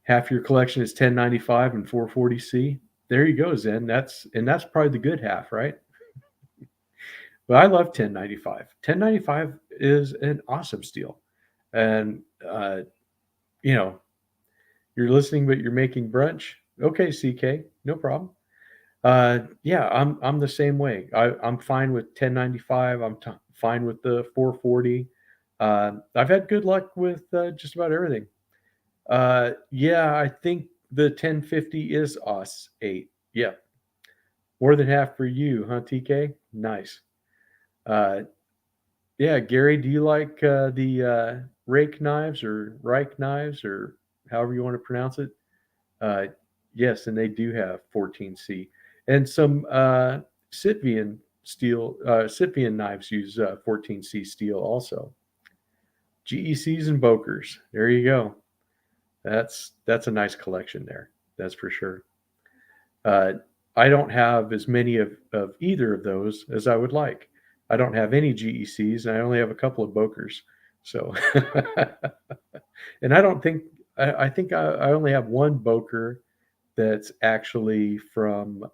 Half your collection is 1095 and 440C. There you go, Zen. That's probably the good half, right? But I love 1095. 1095 is an awesome steel. And you're listening, but you're making brunch. Okay, CK, no problem. Yeah, I'm the same way. I'm fine with 1095. I'm fine with the 440. I've had good luck with just about everything. Yeah, I think the 1050 is OS 8. Yeah. More than half for you, huh, TK? Nice. Uh, yeah, Gary, do you like the rake knives or Reich knives or however you want to pronounce it? Uh, yes, and they do have 14C. And some Sitvian steel, Sitvian knives use 14C steel also. GECs and Bokers. There you go. That's a nice collection there. That's for sure. Uh, I don't have as many of either of those as I would like. I don't have any GECs, and I only have a couple of Bokers. So, and I don't think I think I only have one Boker that's actually from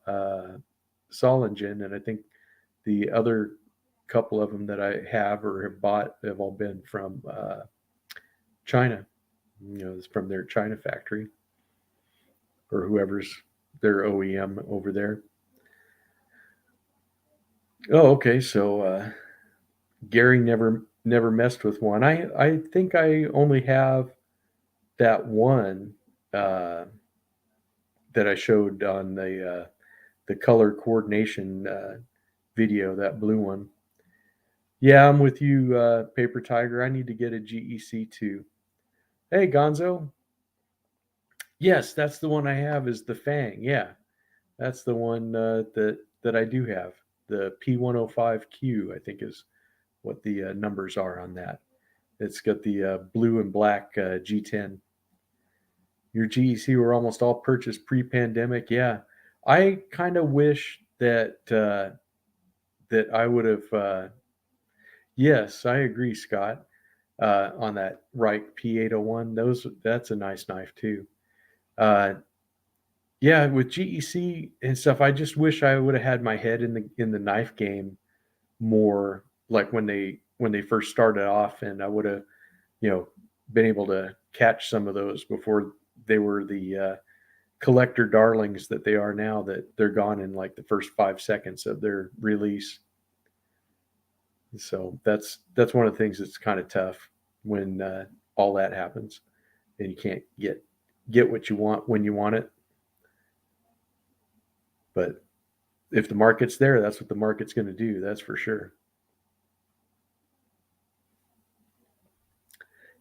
Solingen, and I think the other couple of them that I have or have bought have all been from China. It's from their China factory or whoever's their OEM over there. Oh, okay. So Gary never messed with one. I think I only have that one that I showed on the color coordination video, that blue one. Yeah, I'm with you, Paper Tiger. I need to get a GEC too. Hey, Gonzo. Yes, that's the one I have. Is the Fang? Yeah, that's the one that I do have. The P105Q, I think, is what the numbers are on that. It's got the blue and black G10. Your GEC were almost all purchased pre-pandemic. Yeah, I kind of wish that I would have. Yes, I agree, Scott. On that Reich P801, that's a nice knife too. Uh, yeah, with GEC and stuff, I just wish I would have had my head in the knife game more, like when they first started off, and I would have you know been able to catch some of those before they were the collector darlings that they are now, that they're gone in like the first 5 seconds of their release. So that's one of the things that's kind of tough when all that happens and you can't get what you want when you want it. But if the market's there, that's what the market's going to do. That's for sure.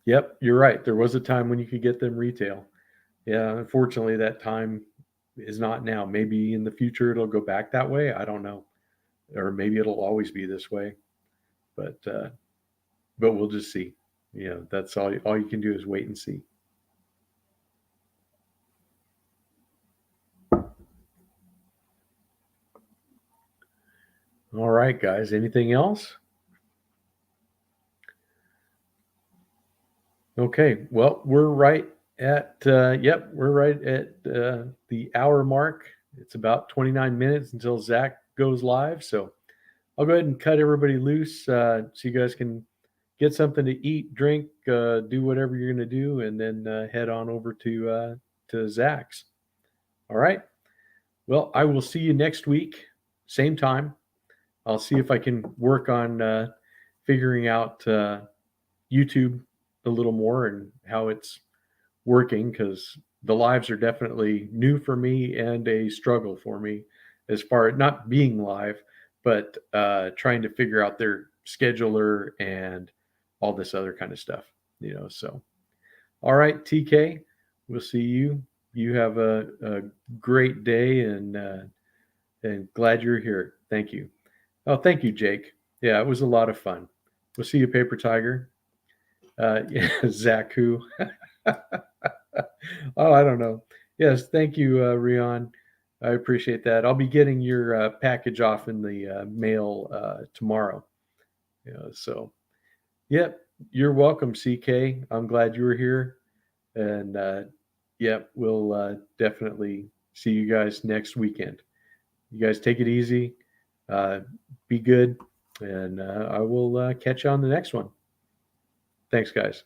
Yep, you're right. There was a time when you could get them retail. Yeah, unfortunately, that time is not now. Maybe in the future it'll go back that way. I don't know, or maybe it'll always be this way. But we'll just see. That's all you can do is wait and see. All right, guys. Anything else? Okay. Well, we're right at we're right at the hour mark. It's about 29 minutes until Zach goes live. So I'll go ahead and cut everybody loose so you guys can get something to eat, drink, do whatever you're going to do, and then head on over to Zach's. All right. Well, I will see you next week, same time. I'll see if I can work on figuring out YouTube a little more and how it's working, because the lives are definitely new for me and a struggle for me as far as not being live, but trying to figure out their scheduler and all this other kind of stuff. So all right, TK, we'll see you. You have a great day, and glad you're here. Thank you. Oh, thank you, Jake. Yeah, it was a lot of fun. We'll see you, Paper Tiger. Yeah, Zach, who? Oh, I don't know. Yes, thank you, Rion. I appreciate that. I'll be getting your package off in the mail tomorrow. So, yep, you're welcome, CK. I'm glad you were here. And yep, we'll definitely see you guys next weekend. You guys take it easy. Uh, be good. And I will catch you on the next one. Thanks, guys.